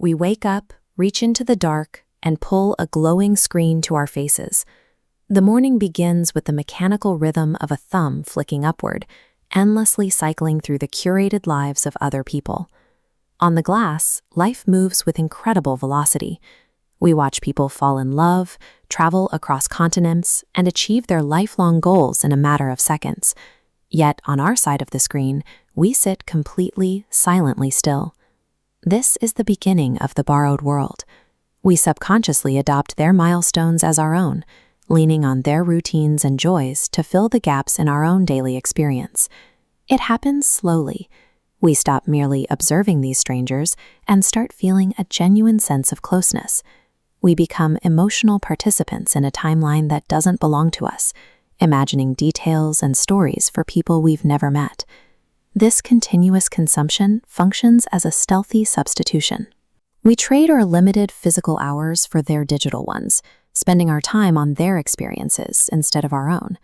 We wake up, reach into the dark, and pull a glowing screen to our faces. The morning begins with the mechanical rhythm of a thumb flicking upward, endlessly cycling through the curated lives of other people. On the glass, life moves with incredible velocity. We watch people fall in love, travel across continents, and achieve their lifelong goals in a matter of seconds. Yet, on our side of the screen, we sit completely, silently still. This is the beginning of the borrowed world. We subconsciously adopt their milestones as our own, leaning on their routines and joys to fill the gaps in our own daily experience. It happens slowly. We stop merely observing these strangers and start feeling a genuine sense of closeness. We become emotional participants in a timeline that doesn't belong to us, imagining details and stories for people we've never met. This continuous consumption functions as a stealthy substitution. We trade our limited physical hours for their digital ones, spending our time on their experiences instead of our own.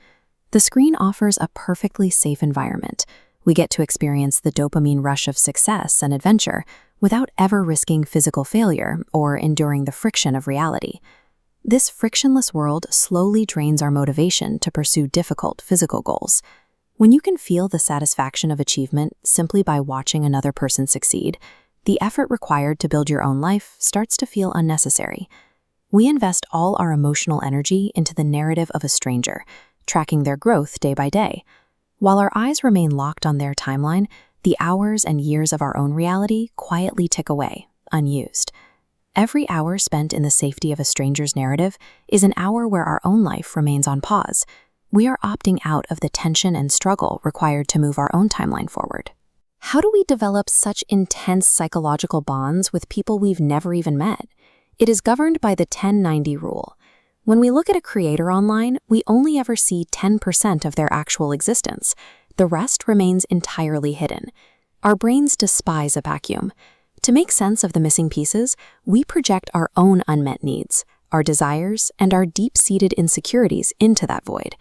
The screen offers a perfectly safe environment. We get to experience the dopamine rush of success and adventure without ever risking physical failure or enduring the friction of reality. This frictionless world slowly drains our motivation to pursue difficult physical goals. When you can feel the satisfaction of achievement simply by watching another person succeed, the effort required to build your own life starts to feel unnecessary. We invest all our emotional energy into the narrative of a stranger, tracking their growth day by day. While our eyes remain locked on their timeline, the hours and years of our own reality quietly tick away, unused. Every hour spent in the safety of a stranger's narrative is an hour where our own life remains on pause. We are opting out of the tension and struggle required to move our own timeline forward. How do we develop such intense psychological bonds with people we've never even met? It is governed by the 10-90 rule. When we look at a creator online, we only ever see 10% of their actual existence. The rest remains entirely hidden. Our brains despise a vacuum. To make sense of the missing pieces, we project our own unmet needs, our desires, and our deep-seated insecurities into that void.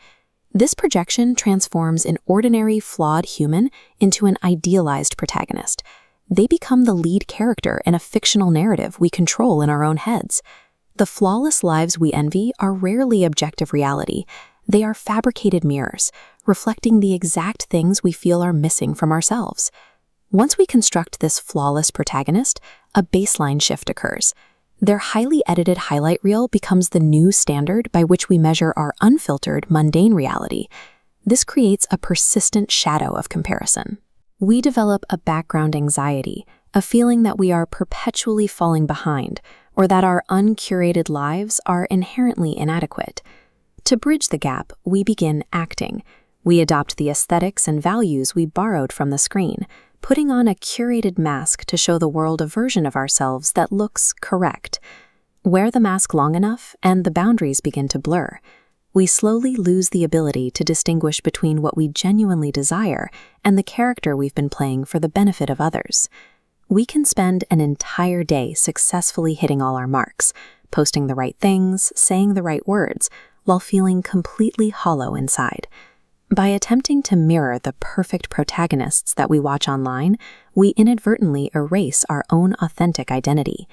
This projection transforms an ordinary, flawed human into an idealized protagonist. They become the lead character in a fictional narrative we control in our own heads. The flawless lives we envy are rarely objective reality. They are fabricated mirrors, reflecting the exact things we feel are missing from ourselves. Once we construct this flawless protagonist, a baseline shift occurs. Their highly edited highlight reel becomes the new standard by which we measure our unfiltered, mundane reality. This creates a persistent shadow of comparison. We develop a background anxiety, a feeling that we are perpetually falling behind, or that our uncurated lives are inherently inadequate. To bridge the gap, we begin acting. We adopt the aesthetics and values we borrowed from the screen, putting on a curated mask to show the world a version of ourselves that looks correct. Wear the mask long enough, and the boundaries begin to blur. We slowly lose the ability to distinguish between what we genuinely desire and the character we've been playing for the benefit of others. We can spend an entire day successfully hitting all our marks, posting the right things, saying the right words, while feeling completely hollow inside. By attempting to mirror the perfect protagonists that we watch online, we inadvertently erase our own authentic identity.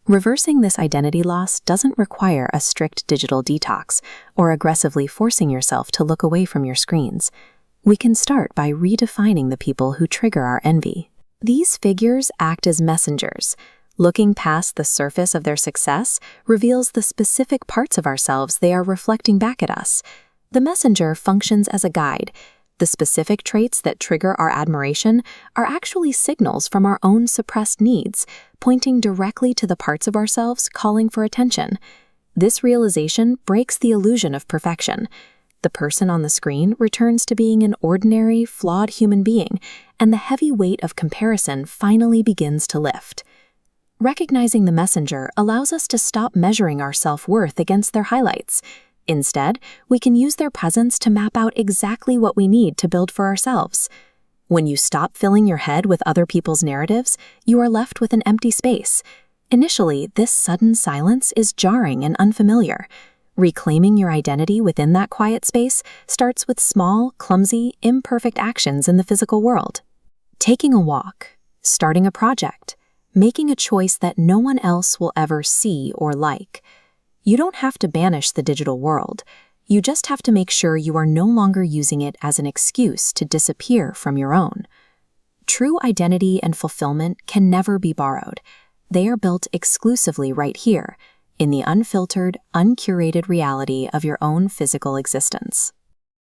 Reversing this identity loss doesn't require a strict digital detox or aggressively forcing yourself to look away from your screens. We can start by redefining the people who trigger our envy. These figures act as messengers. Looking past the surface of their success reveals the specific parts of ourselves they are reflecting back at us. The messenger functions as a guide. The specific traits that trigger our admiration are actually signals from our own suppressed needs, pointing directly to the parts of ourselves calling for attention. This realization breaks the illusion of perfection. The person on the screen returns to being an ordinary, flawed human being, and the heavy weight of comparison finally begins to lift. Recognizing the messenger allows us to stop measuring our self-worth against their highlights. Instead, we can use their presence to map out exactly what we need to build for ourselves. When you stop filling your head with other people's narratives, you are left with an empty space. Initially, this sudden silence is jarring and unfamiliar. Reclaiming your identity within that quiet space starts with small, clumsy, imperfect actions in the physical world. Taking a walk, starting a project, making a choice that no one else will ever see or like. You don't have to banish the digital world. You just have to make sure you are no longer using it as an excuse to disappear from your own. True identity and fulfillment can never be borrowed. They are built exclusively right here, in the unfiltered, uncurated reality of your own physical existence.